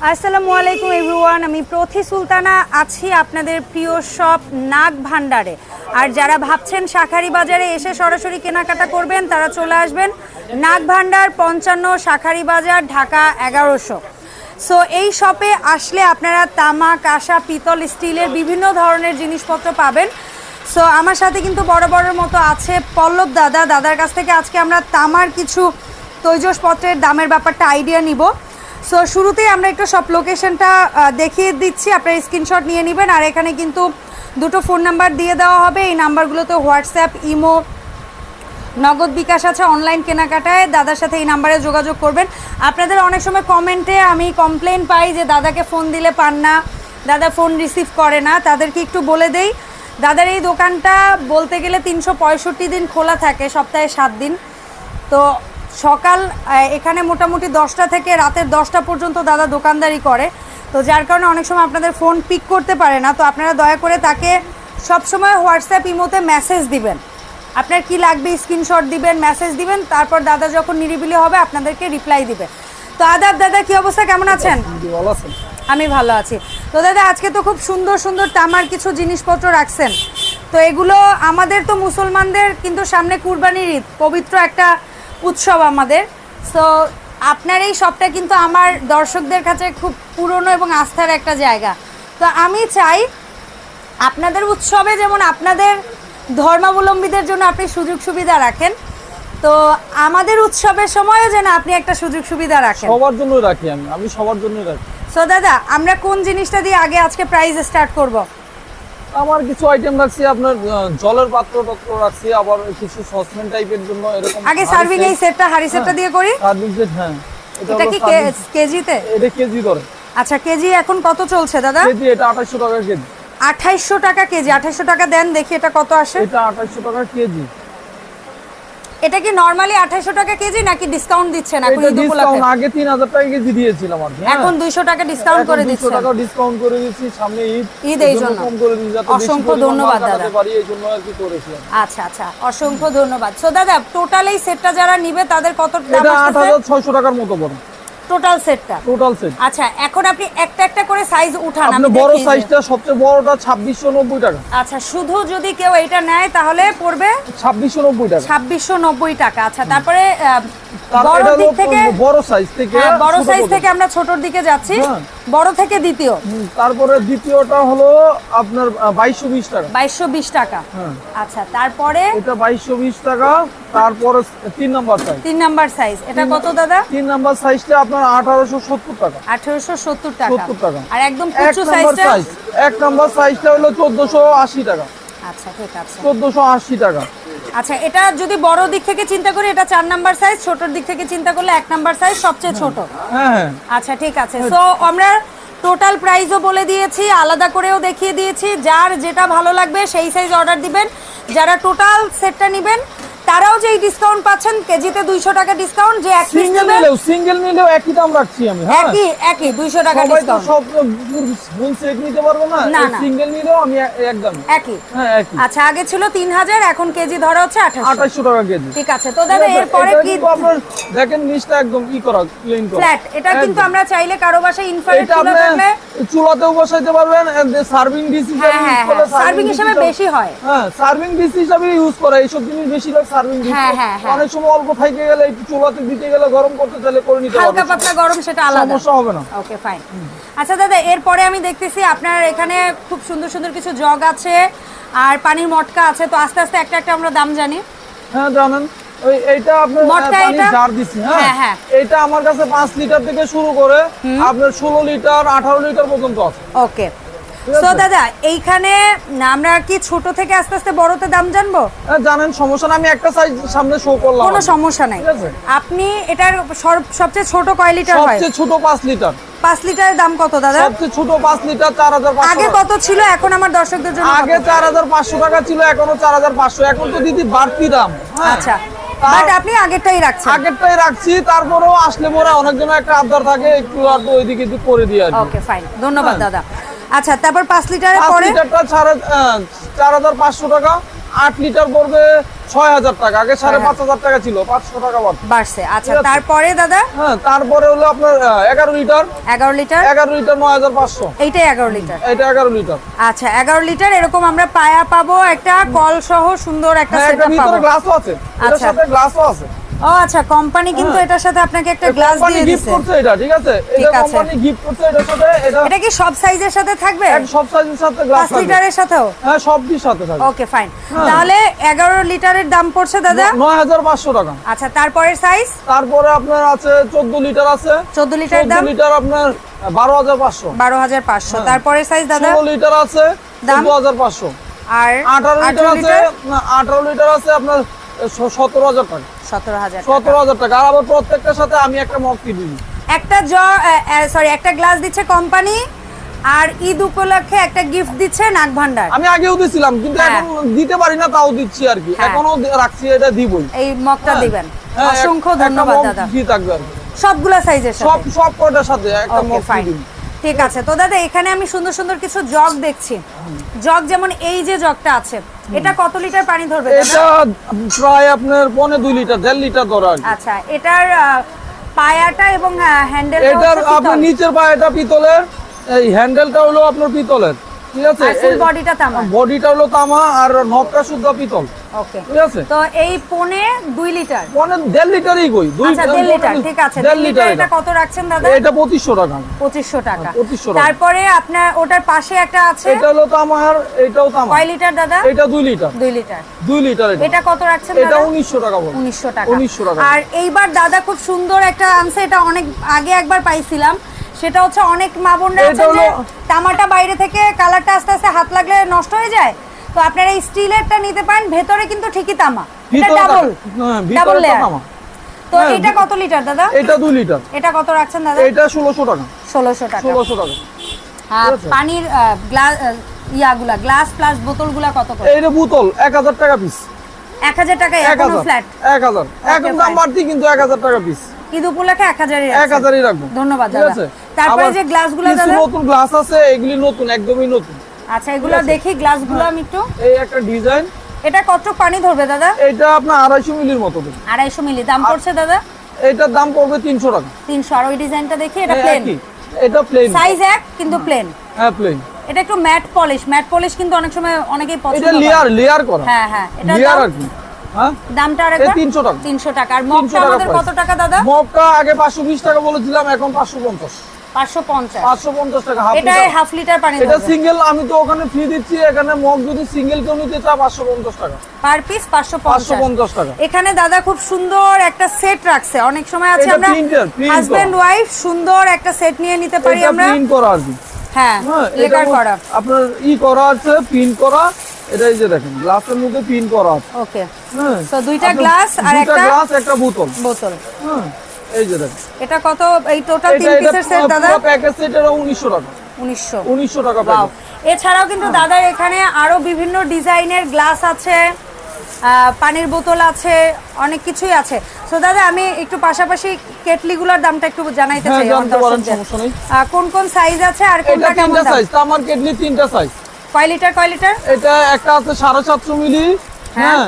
আসসালামু আলাইকুম এভরিওয়ান, আমি প্রথি সুলতানা আছি আপনাদের প্রিয় শপ নাগ ভান্ডারে। আর যারা ভাবছেন শাঁখারী বাজারে এসে সরাসরি কেনাকাটা করবেন তারা চলে আসবেন নাগ ভান্ডার 55 শাঁখারী বাজার, ঢাকা 1100। সো এই শপে আসলে আপনারা তামা, কাঁসা, পিতল, স্টিলের বিভিন্ন ধরনের জিনিসপত্র পাবেন। সো আমার সাথে কিন্তু বড় বড়র মতো আছে পল্লব দাদার কাছ থেকে আজকে আমরা তামার কিছু তৈজসপত্রের দামের ব্যাপারটা আইডিয়া নিব। সো শুরুতেই আমরা একটু সব লোকেশনটা দেখিয়ে দিচ্ছি, আপনারা স্ক্রিনশট নিয়ে নেবেন। আর এখানে কিন্তু দুটো ফোন নাম্বার দিয়ে দেওয়া হবে, এই নাম্বারগুলোতে হোয়াটসঅ্যাপ, ইমো, নগদ বিকাশ আছে। অনলাইন কেনাকাটায় দাদার সাথে এই নাম্বারে যোগাযোগ করবেন। আপনাদের অনেক সময় কমেন্টে আমি কমপ্লেন পাই যে দাদাকে ফোন দিলে পান না, দাদা ফোন রিসিভ করে না। তাদেরকে একটু বলে দেই, দাদার এই দোকানটা বলতে গেলে 365 দিন খোলা থাকে, সপ্তাহে 7 দিন। তো সকাল এখানে মোটামুটি 10টা থেকে রাতের 10টা পর্যন্ত দাদা দোকানদারি করে। তো যার কারণে অনেক সময় আপনাদের ফোন পিক করতে পারে না। তো আপনারা দয়া করে তাকে সবসময় হোয়াটসঅ্যাপ, ইমোতে মেসেজ দিবেন, আপনার কি লাগবে স্ক্রিনশট দিবেন, মেসেজ দিবেন। তারপর দাদা যখন নিরিবিলি হবে আপনাদেরকে রিপ্লাই দিবে। তো আদাব দাদা, কি অবস্থা, কেমন আছেন? আমি ভালো আছি। তো দাদা আজকে তো খুব সুন্দর সুন্দর তামার কিছু জিনিসপত্র রাখছেন। তো এগুলো আমাদের তো মুসলমানদের কিন্তু সামনে কুরবানির ঈদ, পবিত্র একটা উৎসব আমাদের। সো আপনার এই শপটা কিন্তু আমার দর্শকদের কাছে খুব পুরনো এবং আস্থার একটা জায়গা। তো আমি চাই আপনাদের উৎসবে যেমন আপনাদের ধর্মাবলম্বীদের জন্য আপনি সুযোগ সুবিধা রাখেন, তো আমাদের উৎসবের সময়ও যেন আপনি একটা সুযোগ সুবিধা রাখেন। সবার জন্য রাখি, আমি সবার জন্য রাখি। সো দাদা আমরা কোন জিনিসটা দিয়ে আগে আজকে প্রাইস স্টার্ট করব? আমার কিছু আইটেম রাখছি, আপনার জলের পাত্র রাখছি, আবার কিছু সসপ্যান টাইপের জন্য এরকম। আগে সার্ভিং এই সেটটা, হাড়ি সেটটা দিয়ে করি। সার্ভিং সেট, হ্যাঁ। এটা কি কেজিতে? এটা কেজি ধরে। আচ্ছা, কেজি এখন কত চলছে দাদা? কেজি এটা 2800 টাকা কেজি। 2800 টাকা কেজি। 2800 টাকা দেন দেখি এটা কত আসে। এটা 2800 টাকা কেজি। এটা কি নরমালি 2800 টাকা কেজি নাকি ডিসকাউন্ট দিচ্ছেন এখন ঈদ উপলক্ষে? আগে 3000 টাকা কেজি দিয়েছিলাম আর এখন 200 টাকা ডিসকাউন্ট করে দিচ্ছেন। 200 টাকা ডিসকাউন্ট করে দিয়েছি, সামনে ঈদ এই জন্য কম করে দিয়েছি, যাতে অসংখ্য ধন্যবাদ দাদা। এই জন্য আর কি করেছিলাম। আচ্ছা আচ্ছা, অসংখ্য ধন্যবাদ। সো দাদা টোটাল এই সেটটা যারা নিবে তাদের কত দাম আসছে? এটা 8600 টাকার মতো পড়ে টোটাল সেটটা। Total set. আচ্ছা, এখন আপনি একটা একটা করে সাইজ উঠান। আপনি বড় সাইজটা, সবচেয়ে বড়টা 2690 টাকা। আচ্ছা, শুধু যদি কেউ এটা নেয় তাহলে পড়বে 2690 টাকা। 2690 টাকা। আচ্ছা, তারপরে বড় দিক থেকে বড় সাইজ থেকে, বড় সাইজ থেকে আমরা ছোটর দিকে যাচ্ছি, বড় থেকে দ্বিতীয়। তারপরে দ্বিতীয়টা হলো আপনার 2220 টাকা। 2220 টাকা। আচ্ছা, তারপরে এটা 2220 টাকা। তারপরে 3 নাম্বার সাইজ। 3 নাম্বার সাইজ, এটা কত দাদা? 3 নাম্বার সাইজটা আপনার 1870 টাকা। 1870 টাকা। 70 টাকা। আর একদম কুচু সাইজটা? 1 নাম্বার সাইজটা হলো 1480 টাকা। আচ্ছা, ঠিক আছে, 1480 টাকা। আচ্ছা, এটা যদি বড় দিক থেকে চিন্তা করি এটা 4 নাম্বার সাইজ, ছোটর দিক থেকে চিন্তা করলে 1 নাম্বার সাইজ সবচেয়ে ছোট। হ্যাঁ। আচ্ছা, ঠিক আছে। সো আমরা টোটাল প্রাইসও বলে দিয়েছি, আলাদা করেও দেখিয়ে দিয়েছি। যার যেটা ভালো লাগবে সেই সাইজ অর্ডার দিবেন। যারা টোটাল সেটটা নেবেন তারাও যে ডিসকাউন্ট পাচ্ছেন, কেজিতে 200 টাকা ডিসকাউন্ট। যে এক পিস নেবেন, সিঙ্গেল নিলেও একই দাম রাখছি আমি। হ্যাঁ, একই 200 টাকা ডিসকাউন্ট। সব ফুল সেট নিতে পারবো না, সিঙ্গেল নিলেও আমি একদম একই। হ্যাঁ, একই। আচ্ছা, আগে ছিল 3000, এখন কেজি ধরা হচ্ছে 2800 টাকা কেজি। ঠিক আছে। তো দাদা এরপরে কি আপনার দেখেন নিচটা একদম কি করা, ক্লিন করা, ফ্ল্যাট। এটা কিন্তু আমরা চাইলে কারো বাসায় ইনফ্রারেড চুলা থাকলে চুলাতেও বসাইতে পারবেন। সার্ভিং ডিশ হিসেবে ইউজ করলে সার্ভিং হিসেবে বেশি হয়। হ্যাঁ, সার্ভিং ডিশ হিসেবে ইউজ করা এইসব জিনিস বেশিরভাগ সার্ভিং ডিশ। অনেক সময় অল্প থাইকে গেলে একটু চুলাতে দিতে গেলে গরম করতে চাইলে করে নিতে পারবেন, হালকা পাতলা গরম, সেটা আলাদা, সমস্যা হবে না। ওকে, ফাইন। আচ্ছা দাদা, এরপরে আমি দেখতেছি আপনার এখানে খুব সুন্দর সুন্দর কিছু জগ আছে আর পানির মটকা আছে। তো আস্তে আস্তে একটা একটা আমরা দাম জানি। হ্যাঁ, জানেন এইটা আপনার পানি জার দিছি। হ্যাঁ, এইটা আমার কাছে 5 লিটার থেকে শুরু করে আপনার 16 লিটার 18 লিটার পর্যন্ত আছে। ওকে। সো দাদা এইখানে আমরা কি ছোট থেকে আস্তে আস্তে বড়তে দাম জানবো? জানেন, সমস্যা না, আমি একটা সাইজ সামনে শো করলাম, কোনো সমস্যা নাই। আপনি এটার সবচেয়ে ছোট কয় লিটার হয়? সবচেয়ে ছোট 5 লিটার। 5 লিটারের দাম কত দাদা? সবচেয়ে ছোট 5 লিটার 4500। আগে কত ছিল, এখন আমার দর্শকদের জন্য? আগে 4500 টাকা ছিল, এখনো 4500। এখন তো দিদি বাড়তি দাম। আচ্ছা, বাট আপনি আগেরটাই রাখছেন? আগেরটাই রাখছি, তারপরেও আসলে পরে অনেকজন একটা আবদার থাকে, একটু আর তো ওইদিকে একটু করে দিয়ে আর। ওকে, ফাইন, ধন্যবাদ দাদা। আচ্ছা, তারপর 5 লিটারের পরে? 5 লিটারটা 4500 টাকা। 8 লিটার পড়বে 6000 টাকা, আগে 5500 টাকা ছিল, 500 টাকা বাড়ছে। আচ্ছা তারপরে দাদা? হ্যাঁ তারপরে হলো আপনার 11 লিটার 11 লিটার 9500। এইটাই 11 লিটার? এটা 11 লিটার। আচ্ছা 11 লিটার এরকম আমরা পায়া পাবো, একটা কল সহ সুন্দর একটা সেটআপ পাবো। ভিতরে গ্লাসও আছে, এর সাথে গ্লাসও আছে। ও আচ্ছা, কোম্পানি কিন্তু এটার সাথে আপনাকে একটা গ্লাস দিয়ে দিয়েছে। গিফট করছে এটা, ঠিক আছে? এটা কোম্পানি গিফট করছে এটার সাথে। এটা কি সব সাইজের সাথে থাকবে? সব সাইজের সাথে গ্লাস থাকবে। 5 লিটারের সাথেও? হ্যাঁ সবটির সাথে থাকবে। Okay fine. তাহলে 11 লিটারের দাম পড়ছে দাদা 9500 টাকা। আচ্ছা তারপরের সাইজ? তারপরে আপনার আছে 14 লিটার আছে। 14 লিটার দাম? 14 লিটার আপনার 12500। 12500। তারপরের সাইজ দাদা? 16 লিটার আছে 14500। আর 18 লিটার আছে, না 18 লিটার আছে আপনার 17000 টাকা। 17000 টাকা। আর আবার প্রত্যেকটার সাথে আমি একটা মগ কিনে দিই। একটা গ্লাস দিচ্ছে কোম্পানি, আর ঈদ উপলক্ষে একটা গিফট দিচ্ছে নাগ ভান্ডার। আমি আগেও দিছিলাম কিন্তু এখন দিতে পারি না, তাও দিচ্ছি আর কি। এখনো রাখছি, এটা দিবই। এই মগটা দিবেন। অসংখ্য ধন্যবাদ দাদা। কি থাকবে আর সবগুলা সাইজের সাথে? সব কয়টার সাথে একটা মগ দিন। ঠিক আছে। তো দাদা এখানে আমি সুন্দর সুন্দর কিছু জগ দেখছি। জগ যেমন এই যে জগটা আছে, এটা কত লিটার পানি ধরবে? এটা প্রায় আপনার 2.5 লিটার 1.5 লিটার ধরে। আচ্ছা এটার পায়াটা এবং হ্যান্ডেল, এটার আপনার নিচের পায়াটা পিতলের, এই হ্যান্ডেলটা হলো আপনার পিতলের, ঠিক আছে? ফুল বডিটা তামা? বডিটা হলো তামা আর নবটা শুদ্ধ পিতল। ওকে ঠিক আছে। তো এই পনে 2 লিটার? পনে 1.5 লিটারই কই। 1.5 লিটার, ঠিক আছে। 1.5 লিটার। এটা কত রাখছেন দাদা? এটা 2500 টাকা। 2500 টাকা। 2500 টাকা। তারপরে আপনার ওটার পাশে একটা আছে, এটা হলো তামা আর এটাও তামা। কয় লিটার দাদা? এটা 2 লিটার। 2 লিটার। 2 লিটার। এটা কত রাখছেন দাদা? এটা 1900 টাকা বল। 1900 টাকা। 1900 টাকা। আর এইবার দাদা খুব সুন্দর একটা আনছে, এটা অনেক আগে একবার পাইছিলাম। সেটা হচ্ছে অনেক মা বোনরা আছে যে তামাটা বাইরে থেকে কালারটা আস্তে আস্তে হাত লাগলে নষ্ট হয়ে যায়, তো আপনারা এই স্টিলেরটা নিতে পারেন। ভেতরে কিন্তু ঠিকই তামা, এটা ডাবল লেয়ার। তো এটা কত লিটার দাদা? এটা 2 লিটার। এটা কত রাখছেন দাদা? এটা 1600 টাকা। 1600 টাকা। 1600 টাকা। আর পানির গ্লাস গ্লাস প্লাস বোতলগুলা কত করে? এইটা বোতল 1000 টাকা পিস। 1000 টাকা এখনো ফ্ল্যাট? 1000 এখন দাম বাড়তি, কিন্তু 1000 টাকা পিস। ঈদ উপলক্ষে 1000-ই 1000-ই রাখবো। ধন্যবাদ দাদা। তারপরে যে গ্লাসগুলো দাদা, কিছু নতুন গ্লাস আছে, এগুলি নতুন, একদমই নতুন। আচ্ছা এগুলো দেখি গ্লাসগুলো আমি একটু। এই একটা ডিজাইন। এটা কত পানি ধরবে দাদা? এটা আপনার 250 মিলির মতো। 250 মিলি দাম পড়ছে দাদা? এটার দাম পড়বে 300 টাকা। 300। আর ওই ডিজাইনটা দেখি, এটা প্লেন? এটা প্লেন, সাইজ এক কিন্তু প্লেন। হ্যাঁ প্লেন। এটা একটু ম্যাট পলিশ কিন্তু অনেক সময় অনেকেই পছন্দ করে। এটা লেয়ার করা। হ্যাঁ এটা লেয়ার আর কি। হ্যাঁ দামটা আরেকবার? 300 টাকা। 300 টাকা। আর মগটা আমাদের কত টাকা দাদা? মগটা আগে 520 টাকা বলেছিলাম, এখন 550। 550 টাকা এটা হাফ লিটার পানি। এটা সিঙ্গেল, আমি তো ওখানে ফ্রি দিচ্ছি। এখানে মগ যদি সিঙ্গেল কেউ নিতে চায় 550 টাকা পার পিস। 550 টাকা। এখানে দাদা খুব সুন্দর একটা সেট রাখছে। অনেক সময় আছে আমরা হাজবেন্ড ওয়াইফ সুন্দর একটা সেট নিয়ে নিতে পারি আমরা। এটা প্রিন্ট করা আছে। হ্যাঁ লেকার করা। আপনার করা আছে, প্রিন্ট করা। এটা এই যে দেখেন, গ্লাসের মধ্যে প্রিন্ট করা আছে। ওকে। সো দুইটা গ্লাস আর একটা বোতল। হ্যাঁ এই যে দেখেন। এটা কত? এই টোটাল 3 পিসের সেট দাদা? পুরো প্যাকেজ সেট এর 1900 টাকা। 1900 টাকা প্যাকেজ। এছাড়াও কিন্তু দাদার এখানে আরো বিভিন্ন ডিজাইনের গ্লাস আছে, পানির বোতল আছে, অনেক কিছুই আছে। সো দাদা আমি একটু পাশাপাশি কেটলিগুলোর দামটা একটু জানাইতে চাই। কোন কোন সাইজ আছে আর কোনটা কেমন দাম? সাইজ আমার কেটলি 3টা সাইজ। কয় লিটার? এটা একটা আছে 750 মিলি, হ্যাঁ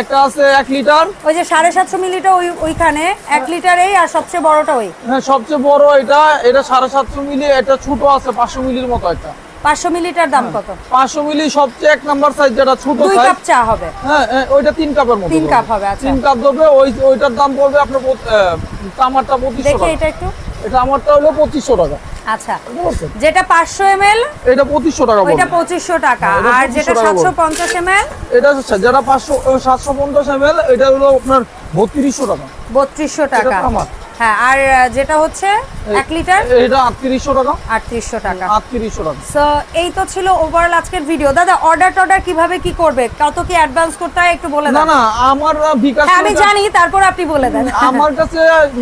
একটা আছে 1 লিটার। ওই যে 750 মিলিটা ওইখানে 1 লিটার এই, আর সবচেয়ে বড়টা ওই। হ্যাঁ সবচেয়ে বড় এটা 750 মিলি। এটা ছোট আছে 500 মিলির মতো একটা। 500 মিলিটার দাম কত? 500 মিলি সবচেয়ে 1 নাম্বার সাইজ, যেটা ছোট সাইজ। 2 কাপ চা হবে। হ্যাঁ ওইটা 3 কাপের মতো। 3 কাপ হবে। আচ্ছা 3 কাপ দেবে। ওইটার দাম পড়বে আপনার তামারটা 2500 টাকা। দেখি এটা একটু। এটা আমারটা হলো 2500 টাকা। আচ্ছা যেটা 500 ml এটা 2500 টাকা পড়বে। এটা 2500 টাকা। আর যেটা 750 ml এটা যেটা 750 ml এটা হলো আপনার 3200 টাকা। 3200 টাকা। হ্যাঁ আর যেটা হচ্ছে 1 লিটার এটা 3800 টাকা। 3800 টাকা। 3800 টাকা। সো এই তো ছিল ওভারঅল আজকের ভিডিও। দাদা অর্ডার কিভাবে কি করবে, কত কি অ্যাডভান্স করতে হয় একটু বলে দেন। না আমার বিকাশ আমি জানি, তারপর আপনি বলে দেন। আমার কাছে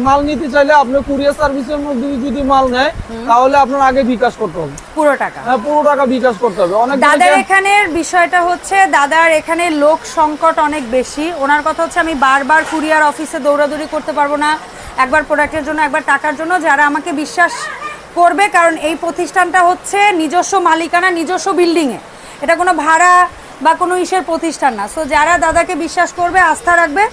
মাল নিতে চাইলে আপনি কুরিয়ার সার্ভিসের মধ্যে যদি মাল নেয় তাহলে আপনার আগে বিকাশ করতে হবে পুরো টাকা। হ্যাঁ পুরো টাকা বিকাশ করতে হবে। অনেক দাদার এখানের বিষয়টা হচ্ছে দাদার এখানে লোক সংকট অনেক বেশি। ওনার কথা হচ্ছে আমি বারবার কুরিয়ার অফিসে দৌড়াদৌড়ি করতে পারবো না, একবার প্রোডাক্টের জন্য একবার টাকার জন্য। যারা আমাকে বিশ্বাস করবে, কারণ এই প্রতিষ্ঠানটা হচ্ছে নিজস্ব মালিকানা, নিজস্ব বিল্ডিংয়ে, এটা কোনো ভাড়া বা কোনো ইসের প্রতিষ্ঠান না। সো যারা দাদাকে বিশ্বাস করবে, আস্থা রাখবে,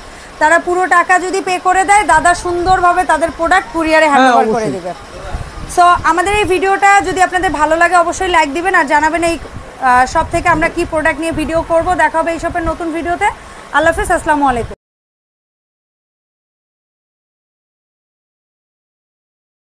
তারা পুরো টাকা যদি পে করে দেয়, দাদা সুন্দরভাবে তাদের প্রোডাক্ট কুরিয়ারে হ্যান্ড ওভার করে দিবে। সো আমাদের এই ভিডিওটা যদি আপনাদের ভালো লাগে অবশ্যই লাইক দিবেন আর জানাবেন এই শপ থেকে আমরা কি প্রোডাক্ট নিয়ে ভিডিও করব। দেখা হবে এই শপের নতুন ভিডিওতে। আল্লাহ হাফেজ, আসসালামু আলাইকুম।